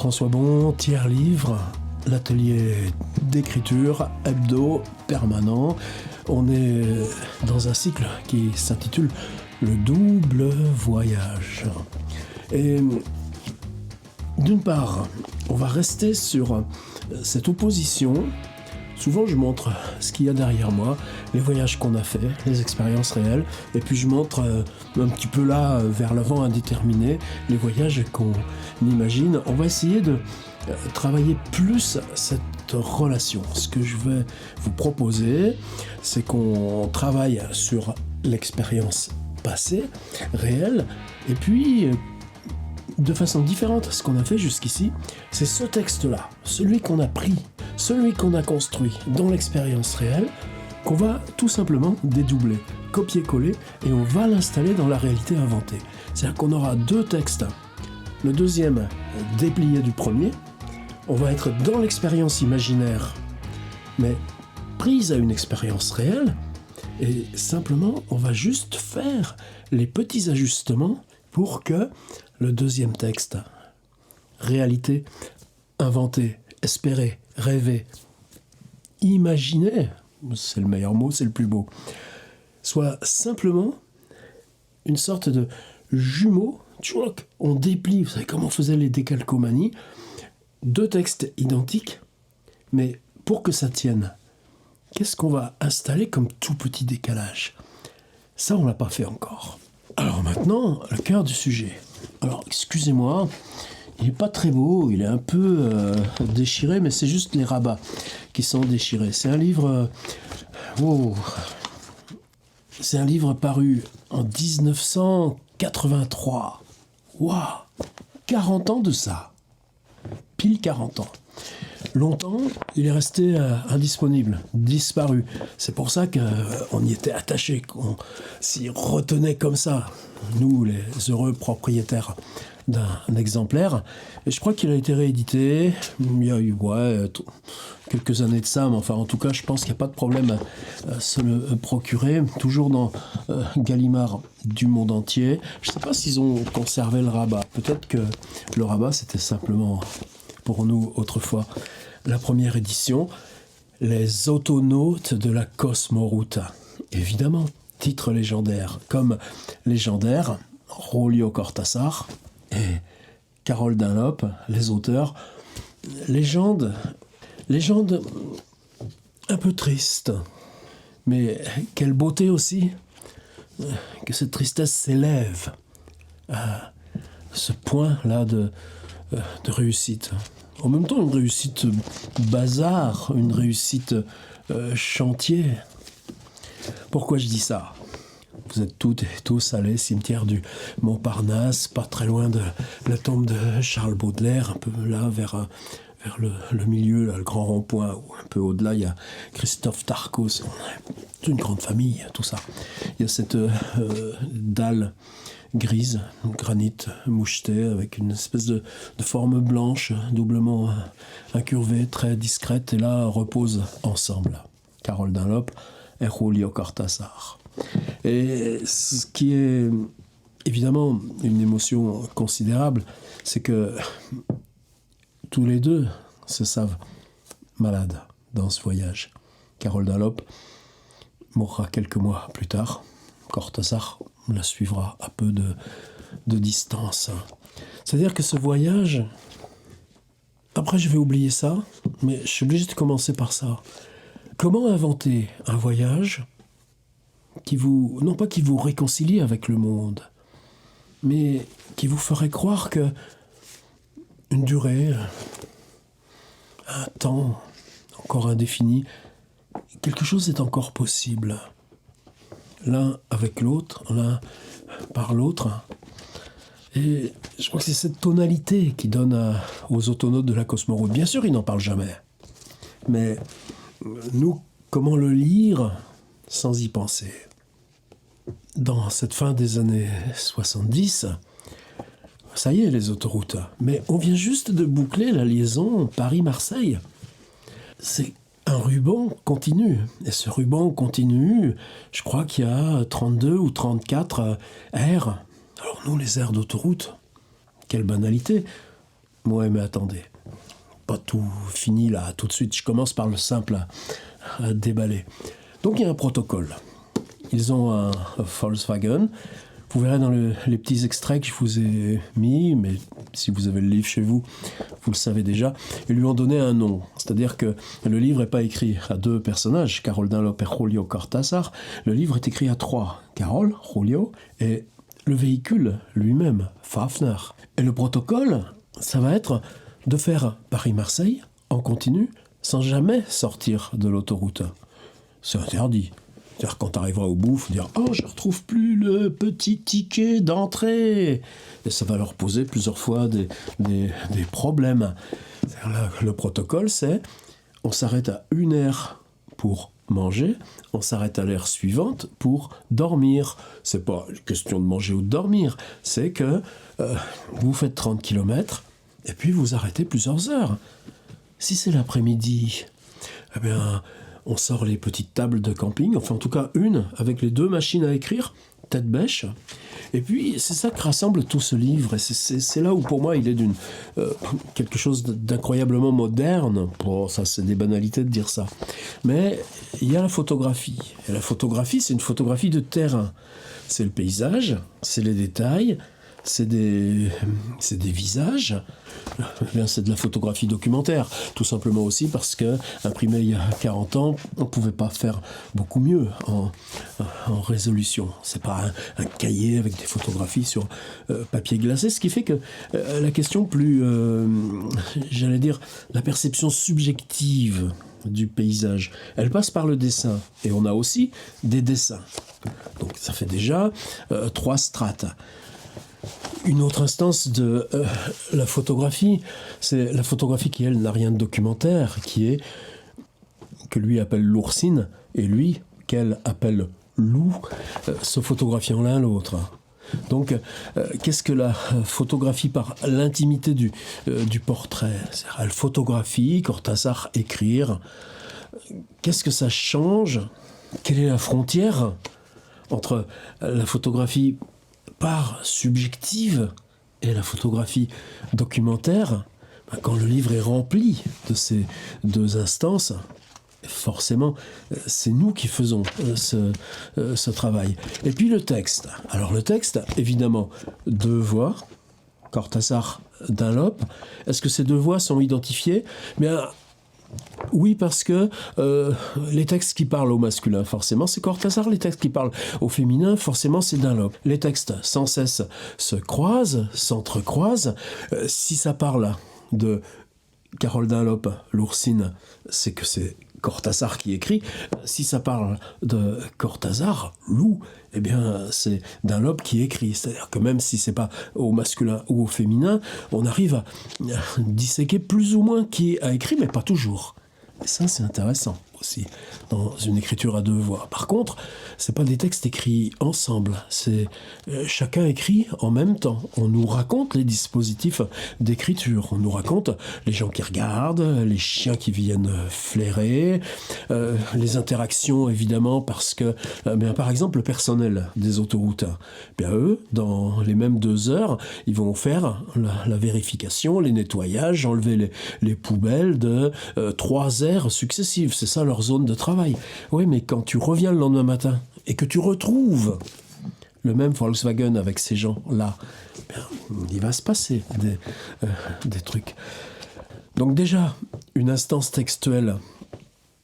François Bon, tiers livre, l'atelier d'écriture hebdo permanent. On est dans un cycle qui s'intitule Le double voyage. Et d'une part, on va rester sur cette opposition. Souvent, je montre ce qu'il y a derrière moi, les voyages qu'on a faits, les expériences réelles, et puis je montre un petit peu là, vers l'avant indéterminé, les voyages qu'on imagine. On va essayer de travailler plus cette relation. Ce que je vais vous proposer, c'est qu'on travaille sur l'expérience passée, réelle, et puis de façon différente à ce qu'on a fait jusqu'ici, c'est ce texte-là, celui qu'on a pris, celui qu'on a construit dans l'expérience réelle, qu'on va tout simplement dédoubler, copier-coller, et on va l'installer dans la réalité inventée. C'est-à-dire qu'on aura deux textes. Le deuxième, déplié du premier, on va être dans l'expérience imaginaire, mais prise à une expérience réelle, et simplement, on va juste faire les petits ajustements pour que le deuxième texte, réalité, inventée, espérée, rêvée, imaginée, c'est le meilleur mot, c'est le plus beau, soit simplement une sorte de jumeau. Tchouac, on déplie, vous savez comment on faisait les décalcomanies, deux textes identiques, mais pour que ça tienne, qu'est-ce qu'on va installer comme tout petit décalage? Ça, on ne l'a pas fait encore. Alors maintenant, le cœur du sujet. Alors, excusez-moi, il n'est pas très beau, il est un peu déchiré, mais c'est juste les rabats qui sont déchirés. C'est un livre... C'est un livre paru en 1983. Waouh, 40 ans de ça. Pile 40 ans. Longtemps, il est resté indisponible, disparu. C'est pour ça qu'on y était attaché, qu'on s'y retenait comme ça, nous, les heureux propriétaires d'un exemplaire. Et je crois qu'il a été réédité, il y a eu quelques années de ça, mais enfin, en tout cas, je pense qu'il n'y a pas de problème à se le procurer. Toujours dans Gallimard du monde entier. Je ne sais pas s'ils ont conservé le rabat. Peut-être que le rabat, c'était simplement... pour nous, autrefois, la première édition, Les autonautes de la Cosmoroute. Évidemment, titre légendaire. Comme légendaire, Julio Cortázar et Carole Dunlop, les auteurs. Légende un peu triste. Mais quelle beauté aussi que cette tristesse s'élève à ce point-là de réussite. En même temps, une réussite bazar, une réussite chantier. Pourquoi je dis ça? Vous êtes toutes et tous allés au cimetière du Montparnasse, pas très loin de la tombe de Charles Baudelaire, un peu là vers le milieu, là, le grand rond-point, ou un peu au-delà, il y a Christophe Tarcos. C'est une grande famille, tout ça. Il y a cette dalle grise, granit moucheté, avec une espèce de forme blanche, doublement incurvée, très discrète, et là reposent ensemble Carole Dunlop et Julio Cortázar. Et ce qui est évidemment une émotion considérable, c'est que tous les deux se savent malades dans ce voyage. Carole Dunlop mourra quelques mois plus tard. Cortázar la suivra à peu de distance. C'est-à-dire que ce voyage... Après, je vais oublier ça, mais je suis obligé de commencer par ça. Comment inventer un voyage qui vous... non pas qui vous réconcilie avec le monde, mais qui vous ferait croire que une durée, un temps encore indéfini, quelque chose est encore possible. L'un avec l'autre, l'un par l'autre. Et je crois que c'est cette tonalité qui donne aux autonautes de la Cosmoroute. Bien sûr, ils n'en parlent jamais. Mais nous, comment le lire sans y penser? Dans cette fin des années 70, ça y est, les autoroutes. Mais on vient juste de boucler la liaison Paris-Marseille. C'est un ruban continu. Et ce ruban continu, je crois qu'il y a 32 ou 34 aires. Alors nous, les aires d'autoroute, quelle banalité. Ouais, mais attendez. Pas tout fini là, tout de suite. Je commence par le simple à déballer. Donc il y a un protocole. Ils ont un Volkswagen. Vous verrez dans les petits extraits que je vous ai mis, mais si vous avez le livre chez vous, vous le savez déjà. Ils lui ont donné un nom. C'est-à-dire que le livre n'est pas écrit à 2 personnages, Carol Dunlop et Julio Cortázar. Le livre est écrit à 3. Carol, Julio et le véhicule lui-même, Fafner. Et le protocole, ça va être de faire Paris-Marseille en continu sans jamais sortir de l'autoroute. C'est interdit. C'est-à-dire quand tu arriveras au bout, il faut dire « Oh, je ne retrouve plus le petit ticket d'entrée !» Et ça va leur poser plusieurs fois des problèmes. Le protocole, c'est on s'arrête à 1 heure pour manger, on s'arrête à l'heure suivante pour dormir. C'est pas une question de manger ou de dormir, c'est que vous faites 30 km et puis vous arrêtez plusieurs heures. Si c'est l'après-midi, eh bien, on sort les petites tables de camping, enfin en tout cas une, avec les 2 machines à écrire, tête bêche. Et puis c'est ça que rassemble tout ce livre, et c'est là où pour moi il est d'une quelque chose d'incroyablement moderne. Bon, ça c'est des banalités de dire ça. Mais il y a la photographie. Et la photographie, c'est une photographie de terrain. C'est le paysage, c'est les détails, c'est des visages. Bien, c'est de la photographie documentaire, tout simplement aussi parce que imprimé il y a 40 ans, on ne pouvait pas faire beaucoup mieux en résolution. C'est pas un cahier avec des photographies sur papier glacé, ce qui fait que la question plus, j'allais dire, la perception subjective du paysage, elle passe par le dessin, et on a aussi des dessins. Donc ça fait déjà 3 strates. Une autre instance de la photographie, c'est la photographie qui, elle, n'a rien de documentaire, que lui appelle l'oursine, et lui, qu'elle appelle loup, se photographiant l'un l'autre. Donc, qu'est-ce que la photographie par l'intimité du portrait ? C'est-à-dire, elle photographie, Cortázar écrire. Qu'est-ce que ça change ? Quelle est la frontière entre la photographie part subjective et la photographie documentaire? Quand le livre est rempli de ces 2 instances, forcément, c'est nous qui faisons ce travail. Et puis le texte. Alors le texte, évidemment, 2 voix, Cortázar, Dunlop. Est-ce que ces 2 voix sont identifiées ? Bien, oui, parce que les textes qui parlent au masculin, forcément, c'est Cortázar. Les textes qui parlent au féminin, forcément, c'est Dunlop. Les textes, sans cesse, se croisent, s'entrecroisent. Si ça parle de Carol Dunlop, l'oursine, c'est que c'est Cortázar qui écrit. Si ça parle de Cortázar, loup, eh bien, c'est Dunlop qui écrit. C'est-à-dire que même si c'est pas au masculin ou au féminin, on arrive à disséquer plus ou moins qui a écrit, mais pas toujours. Et ça, c'est intéressant aussi, dans une écriture à 2 voix. Par contre, c'est pas des textes écrits ensemble, c'est chacun écrit en même temps. On nous raconte les dispositifs d'écriture, on nous raconte les gens qui regardent, les chiens qui viennent flairer, les interactions évidemment, parce que, bien, par exemple, le personnel des autoroutes, bien, eux, dans les mêmes 2 heures, ils vont faire la vérification, les nettoyages, enlever les poubelles de 3 aires successives. C'est ça leur zone de travail. Oui, mais quand tu reviens le lendemain matin et que tu retrouves le même Volkswagen avec ces gens-là, bien, il va se passer des trucs. Donc déjà, une instance textuelle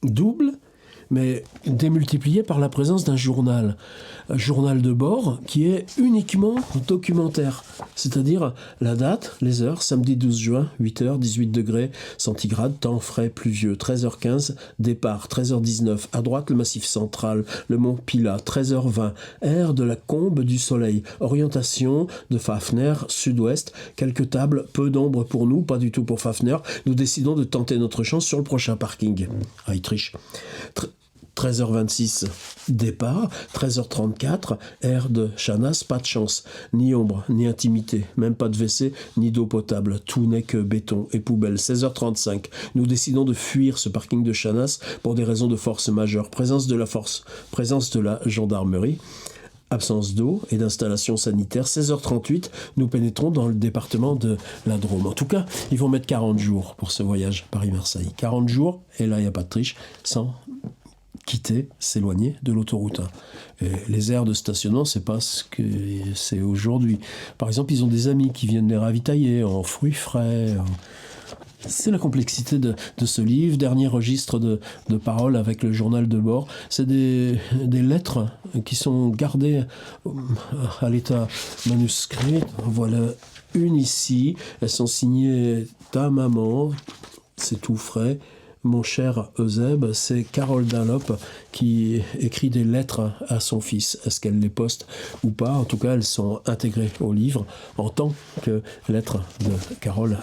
double, mais démultipliée par la présence d'un journal. Un journal de bord qui est uniquement documentaire. C'est-à-dire la date, les heures, samedi 12 juin, 8h, 18 degrés centigrades, temps frais, pluvieux, 13h15, départ, 13h19, à droite le massif central, le mont Pilat, 13h20, aire de la combe du soleil, orientation de Fafner, sud-ouest, quelques tables, peu d'ombre pour nous, pas du tout pour Fafner, nous décidons de tenter notre chance sur le prochain parking. Ah, il triche. 13h26, départ. 13h34, air de Chanas, pas de chance. Ni ombre, ni intimité, même pas de WC, ni d'eau potable. Tout n'est que béton et poubelle. 16h35, nous décidons de fuir ce parking de Chanas pour des raisons de force majeure. Présence de la force, présence de la gendarmerie. absence d'eau et d'installation sanitaire. 16h38, nous pénétrons dans le département de la Drôme. En tout cas, ils vont mettre 40 jours pour ce voyage Paris-Marseille. 40 jours, et là, il n'y a pas de triche, sans quitter, s'éloigner de l'autoroute 1. Et les aires de stationnement, c'est pas ce que c'est aujourd'hui. Par exemple, ils ont des amis qui viennent les ravitailler en fruits frais. C'est la complexité de ce livre. Dernier registre de paroles avec le journal de bord. C'est des lettres qui sont gardées à l'état manuscrit. Voilà une ici. Elles sont signées « Ta maman », c'est tout frais. Mon cher Eusèbe, c'est Carole Dunlop qui écrit des lettres à son fils. Est-ce qu'elle les poste ou pas? En tout cas, elles sont intégrées au livre en tant que lettres de Carole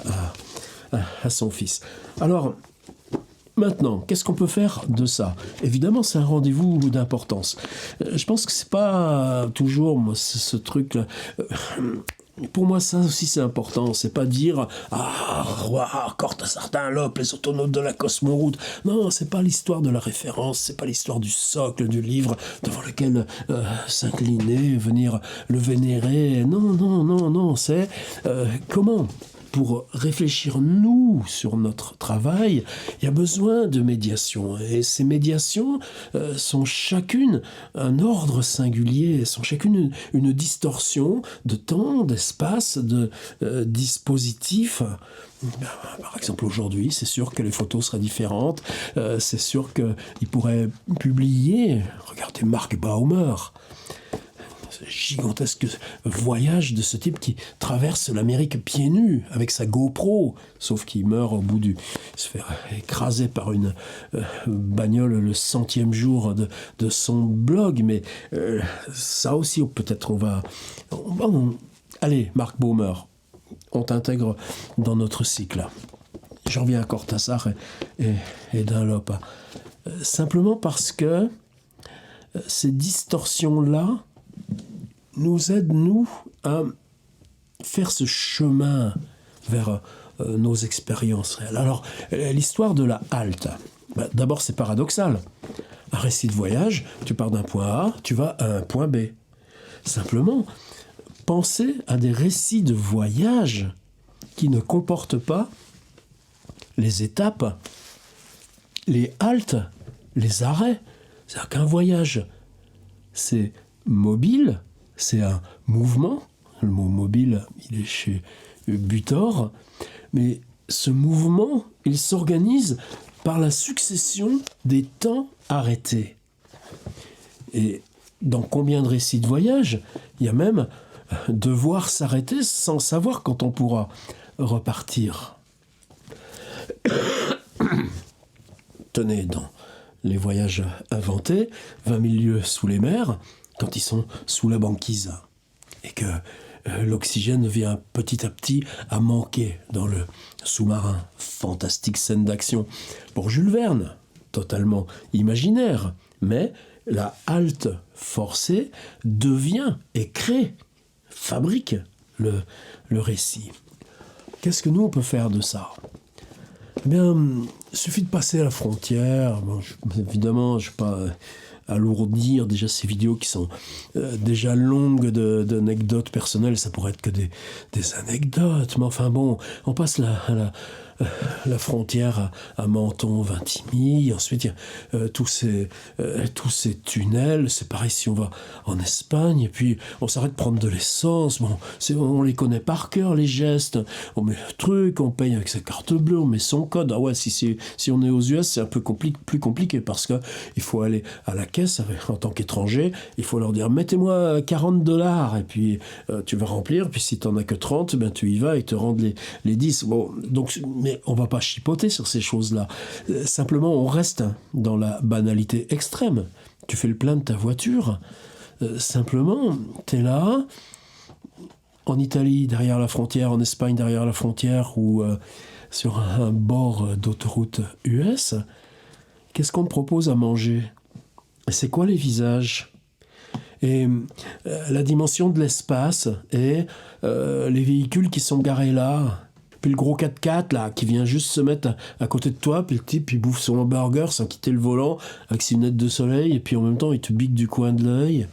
à son fils. Alors, maintenant, qu'est-ce qu'on peut faire de ça? Évidemment, c'est un rendez-vous d'importance. Je pense que c'est pas toujours ce truc-là. Pour moi, ça aussi, c'est important. C'est pas dire « Ah, Cortázar Dunlop, les autonautes de la Cosmoroute ». Non, c'est pas l'histoire de la référence, c'est pas l'histoire du socle du livre devant lequel s'incliner, venir le vénérer. Non, c'est comment, pour réfléchir, nous, sur notre travail, il y a besoin de médiation. Et ces médiations sont chacune un ordre singulier, sont chacune une distorsion de temps, d'espace, de dispositif. Par exemple, aujourd'hui, c'est sûr que les photos seraient différentes. C'est sûr qu'il pourrait publier, regardez Mark Baumer, gigantesque voyage de ce type qui traverse l'Amérique pieds nus avec sa GoPro, sauf qu'il meurt au bout il se fait écraser par une bagnole le 100e jour de son blog, mais ça aussi peut-être on va allez, Mark Baumer, on t'intègre dans notre cycle. Je reviens à Cortázar et Dunlop, simplement parce que ces distorsions-là nous aide, nous, à faire ce chemin vers nos expériences réelles. Alors, l'histoire de la halte, d'abord, c'est paradoxal. Un récit de voyage, tu pars d'un point A, tu vas à un point B. Simplement, pensez à des récits de voyage qui ne comportent pas les étapes, les haltes, les arrêts. C'est-à-dire qu'un voyage, c'est mobile, c'est un mouvement. Le mot mobile, il est chez Butor. Mais ce mouvement, il s'organise par la succession des temps arrêtés. Et dans combien de récits de voyage, il y a même devoir s'arrêter sans savoir quand on pourra repartir. Tenez, dans les voyages inventés, 20 000 lieues sous les mers, quand ils sont sous la banquise, et que l'oxygène vient petit à petit à manquer dans le sous-marin. Fantastique scène d'action pour Jules Verne, totalement imaginaire, mais la halte forcée devient et crée, fabrique le récit. Qu'est-ce que nous on peut faire de ça? Eh bien, il suffit de passer à la frontière. Bon, évidemment, je ne vais pas alourdir déjà ces vidéos qui sont déjà longues d'anecdotes personnelles. Ça pourrait être que des anecdotes. Mais enfin bon, on passe la frontière à Menton, Vintimille. Ensuite, il y a tous ces tunnels. C'est pareil si on va en Espagne. Et puis, on s'arrête de prendre de l'essence. Bon, on les connaît par cœur, les gestes. On met le truc, on paye avec sa carte bleue, on met son code. Ah ouais, si on est aux US, c'est un peu plus compliqué parce que il faut aller à la caisse en tant qu'étranger. Il faut leur dire, mettez-moi $40. Et puis, tu vas remplir. Puis, si tu n'en as que 30, ben, tu y vas et te rendent les 10. Bon, donc, mais on ne va pas chipoter sur ces choses-là. Simplement, on reste dans la banalité extrême. Tu fais le plein de ta voiture. Simplement, tu es là, en Italie, derrière la frontière, en Espagne, derrière la frontière, ou sur un bord d'autoroute US. Qu'est-ce qu'on te propose à manger? C'est quoi les visages? Et la dimension de l'espace et les véhicules qui sont garés là. Puis le gros 4x4 là, qui vient juste se mettre à côté de toi, puis le type il bouffe son hamburger sans quitter le volant avec ses lunettes de soleil, et puis en même temps il te bique du coin de l'œil.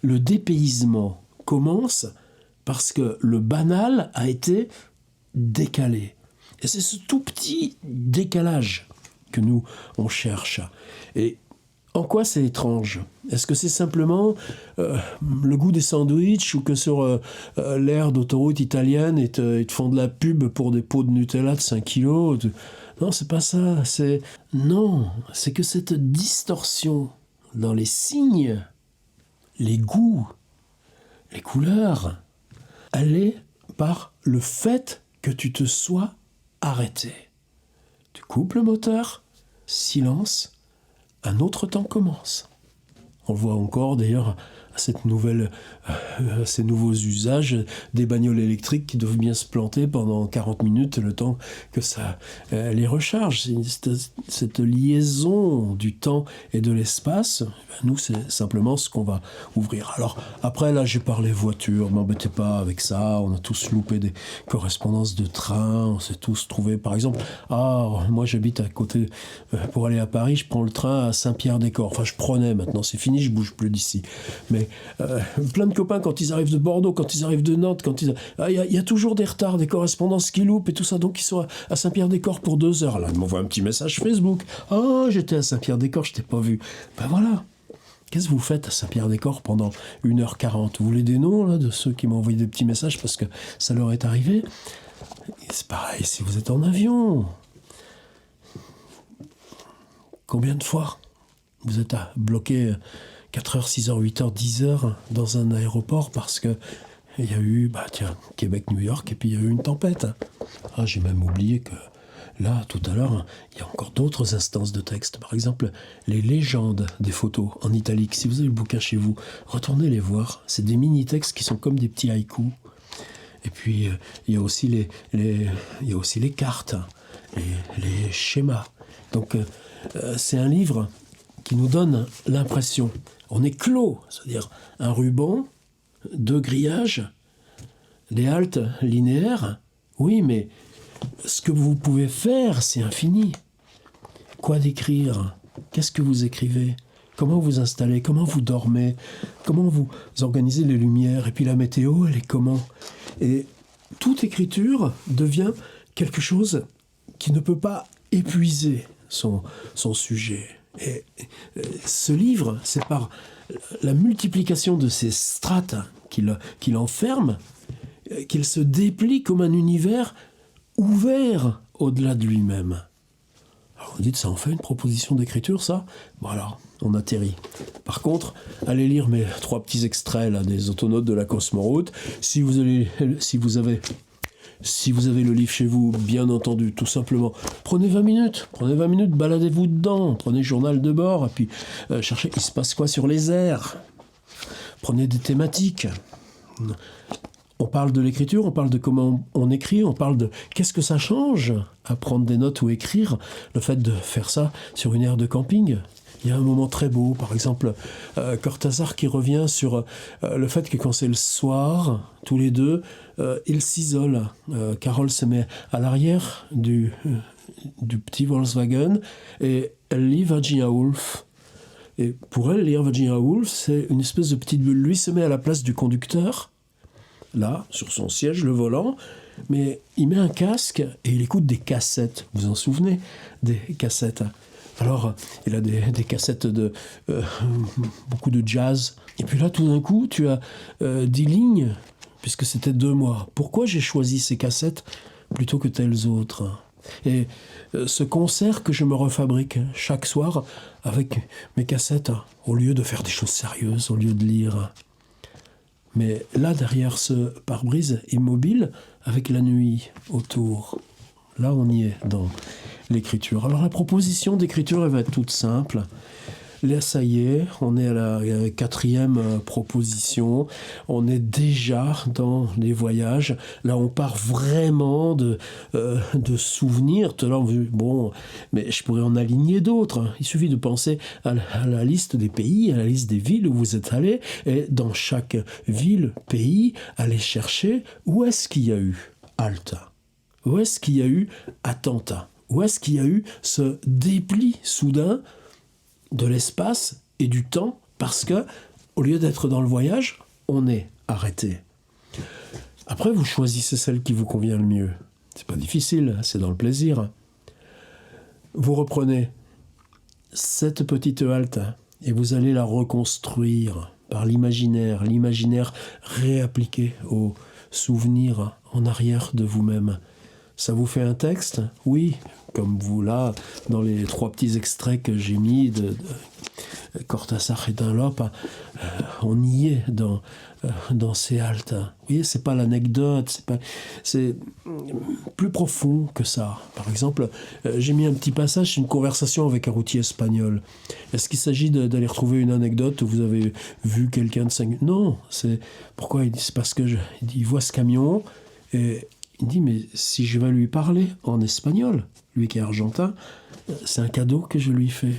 le dépaysement commence parce que le banal a été décalé. Et c'est ce tout petit décalage que nous, on cherche. Et en quoi c'est étrange ? Est-ce que c'est simplement le goût des sandwichs ou que sur l'aire d'autoroute italienne, ils te font de la pub pour des pots de Nutella de 5 kilos ? Non, c'est pas ça. Non, c'est que cette distorsion dans les signes, les goûts, les couleurs, elle est par le fait que tu te sois arrêté. Tu coupes le moteur, silence, un autre temps commence. On le voit encore d'ailleurs à ces nouveaux usages des bagnoles électriques qui doivent bien se planter pendant 40 minutes le temps que ça les recharge. Cette liaison du temps et de l'espace, nous c'est simplement ce qu'on va ouvrir. Alors après là j'ai parlé voiture, m'embêtez pas avec ça, on a tous loupé des correspondances de train, on s'est tous trouvés par exemple, moi j'habite à côté, pour aller à Paris je prends le train à Saint-Pierre-des-Corps, enfin je prenais, maintenant c'est fini, je bouge plus d'ici, mais plein de copains quand ils arrivent de Bordeaux, quand ils arrivent de Nantes, il y a toujours des retards, des correspondances qui loupent et tout ça, donc ils sont à Saint-Pierre-des-Corps pour 2 heures. Là, ils m'envoient un petit message Facebook. J'étais à Saint-Pierre-des-Corps, je t'ai pas vu. Ben voilà. Qu'est-ce que vous faites à Saint-Pierre-des-Corps pendant 1h40 ? Vous voulez des noms là, de ceux qui m'ont envoyé des petits messages parce que ça leur est arrivé ? Et c'est pareil si vous êtes en avion. Combien de fois vous êtes bloqué 4h, 6h, 8h, 10h dans un aéroport parce que il y a eu, Québec-New York et puis il y a eu une tempête. J'ai même oublié que là, tout à l'heure, il y a encore d'autres instances de texte. Par exemple, les légendes des photos en italique. Si vous avez le bouquin chez vous, retournez les voir. C'est des mini-textes qui sont comme des petits haïkus. Et puis, il y a aussi les cartes, les schémas. Donc, c'est un livre qui nous donne l'impression, on est clos, c'est-à-dire un ruban, 2 grillages, des haltes linéaires. Oui, mais ce que vous pouvez faire, c'est infini. Quoi d'écrire ? Qu'est-ce que vous écrivez ? Comment vous installez ? Comment vous dormez ? Comment vous organisez les lumières ? Et puis la météo, elle est comment ? Et toute écriture devient quelque chose qui ne peut pas épuiser son sujet. Et ce livre, c'est par la multiplication de ces strates qu'il enferme, qu'il se déplie comme un univers ouvert au-delà de lui-même. Alors vous dites, ça en fait une proposition d'écriture, ça ? Bon alors, on atterrit. Par contre, allez lire mes 3 petits extraits là, des autonotes de la Cosmoroute. Si vous avez le livre chez vous, bien entendu, tout simplement, prenez 20 minutes, baladez-vous dedans, prenez journal de bord, et puis cherchez, il se passe quoi sur les airs ? Prenez des thématiques. On parle de l'écriture, on parle de comment on écrit, on parle de qu'est-ce que ça change à prendre des notes ou écrire, le fait de faire ça sur une aire de camping. Il y a un moment très beau, par exemple, Cortázar qui revient sur le fait que quand c'est le soir, tous les deux, ils s'isolent. Carole se met à l'arrière du petit Volkswagen et elle lit Virginia Woolf. Et pour elle, lire Virginia Woolf, c'est une espèce de petite bulle. Lui se met à la place du conducteur, là, sur son siège, le volant, mais il met un casque et il écoute des cassettes. Vous vous en souvenez, des cassettes ? Alors, il a des cassettes de beaucoup de jazz. Et puis là, tout d'un coup, tu as 10 lignes, puisque c'était 2 mois. Pourquoi j'ai choisi ces cassettes plutôt que telles autres ? Et ce concert que je me refabrique chaque soir avec mes cassettes, au lieu de faire des choses sérieuses, au lieu de lire. Mais là, derrière ce pare-brise immobile, avec la nuit autour, là, on y est dans l'écriture. Alors, la proposition d'écriture, elle va être toute simple. Là, ça y est, on est à la 4e proposition. On est déjà dans les voyages. Là, on part vraiment de souvenirs. Bon, mais je pourrais en aligner d'autres. Il suffit de penser à la liste des pays, à la liste des villes où vous êtes allés. Et dans chaque ville, pays, aller chercher où est-ce qu'il y a eu halte ? Où est-ce qu'il y a eu attentat ? Où est-ce qu'il y a eu ce dépli soudain de l'espace et du temps, parce que au lieu d'être dans le voyage, on est arrêté. Après, vous choisissez celle qui vous convient le mieux. C'est pas difficile, c'est dans le plaisir. Vous reprenez cette petite halte et vous allez la reconstruire par l'imaginaire réappliqué au souvenir en arrière de vous-même. Ça vous fait un texte ? Oui, comme vous là, dans les 3 petits extraits que j'ai mis de Cortázar et Dunlop, on y est dans ces haltes. Vous voyez, c'est pas l'anecdote, c'est plus profond que ça. Par exemple, j'ai mis un petit passage, c'est une conversation avec un routier espagnol. Est-ce qu'il s'agit d'aller retrouver une anecdote où vous avez vu quelqu'un de singulier ? Non, c'est pourquoi il dit, c'est parce que il voit ce camion et il dit, mais si je vais lui parler en espagnol, lui qui est argentin, c'est un cadeau que je lui fais.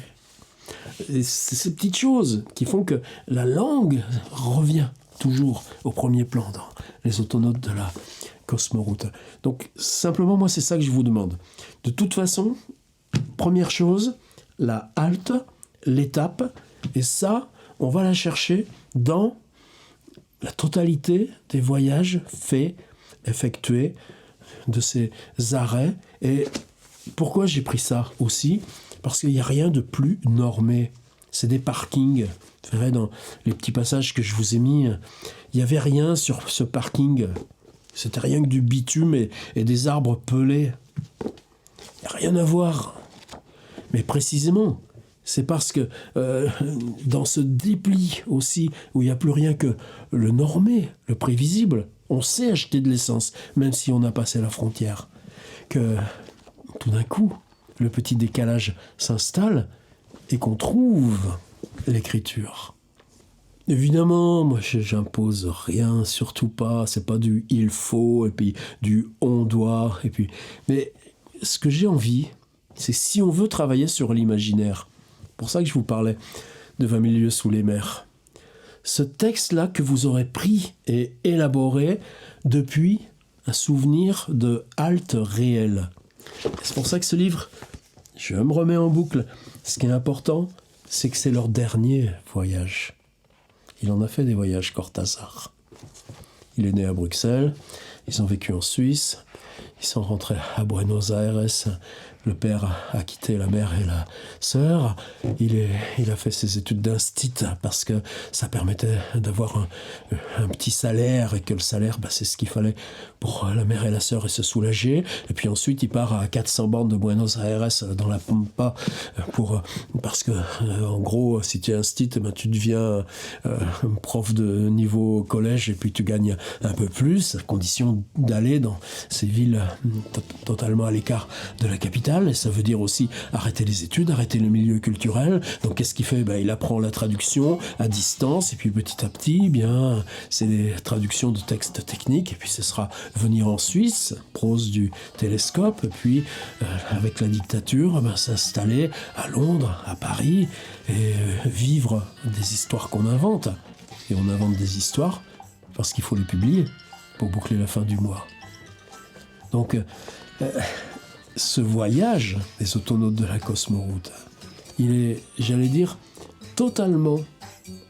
Et c'est ces petites choses qui font que la langue revient toujours au premier plan dans les autonotes de la Cosmoroute. Donc simplement, moi, c'est ça que je vous demande. De toute façon, première chose, la halte, l'étape, et ça, on va la chercher dans la totalité des voyages effectués, de ces arrêts. Et pourquoi j'ai pris ça aussi ? Parce qu'il n'y a rien de plus normé. C'est des parkings. Vous verrez dans les petits passages que je vous ai mis, il n'y avait rien sur ce parking. C'était rien que du bitume et des arbres pelés. Il n'y a rien à voir. Mais précisément, c'est parce que dans ce dépli aussi, où il n'y a plus rien que le normé, le prévisible, on sait acheter de l'essence, même si on a passé la frontière, que tout d'un coup, le petit décalage s'installe et qu'on trouve l'écriture. Évidemment, moi j'impose rien, surtout pas, c'est pas du il faut et puis du on doit et puis. Mais ce que j'ai envie, c'est si on veut travailler sur l'imaginaire. Pour ça que je vous parlais de 20 000 lieues sous les mers. Ce texte-là que vous aurez pris et élaboré depuis un souvenir de halte réelle. C'est pour ça que ce livre, je me remets en boucle. Ce qui est important, c'est que c'est leur dernier voyage. Il en a fait des voyages, Cortázar. Il est né à Bruxelles, ils ont vécu en Suisse, ils sont rentrés à Buenos Aires, le père a quitté la mère et la sœur, il a fait ses études d'instit parce que ça permettait d'avoir un petit salaire et que le salaire, c'est ce qu'il fallait pour la mère et la sœur et se soulager. Et puis ensuite, il part à 400 bornes de Buenos Aires dans la Pampa parce que, en gros, si tu es instit, tu deviens prof de niveau collège et puis tu gagnes un peu plus, à condition d'aller dans ces villes totalement à l'écart de la capitale. Et ça veut dire aussi arrêter les études, arrêter le milieu culturel. Donc qu'est-ce qu'il fait ? Il apprend la traduction à distance et puis petit à petit, c'est des traductions de textes techniques et puis ce sera venir en Suisse, prose du télescope, et puis avec la dictature, s'installer à Londres, à Paris et vivre des histoires qu'on invente. Et on invente des histoires parce qu'il faut les publier pour boucler la fin du mois. Donc ce voyage des autonautes de la Cosmoroute, il est, j'allais dire, totalement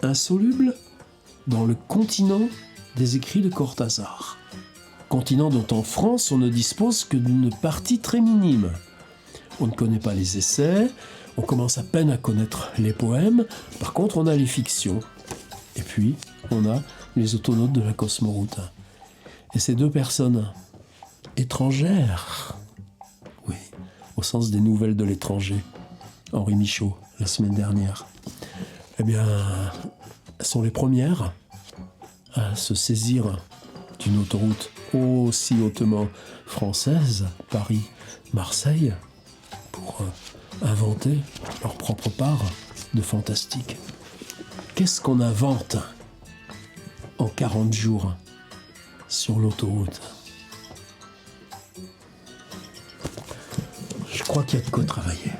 insoluble dans le continent des écrits de Cortázar. Continent dont en France on ne dispose que d'une partie très minime. On ne connaît pas les essais, on commence à peine à connaître les poèmes, par contre on a les fictions. Et puis on a les autonautes de la Cosmoroute. Et ces deux personnes étrangères, oui, au sens des nouvelles de l'étranger, Henri Michaud, la semaine dernière, sont les premières à se saisir d'une autoroute aussi hautement française, Paris-Marseille, pour inventer leur propre part de fantastique. Qu'est-ce qu'on invente en 40 jours sur l'autoroute ? Je crois qu'il y a de quoi travailler.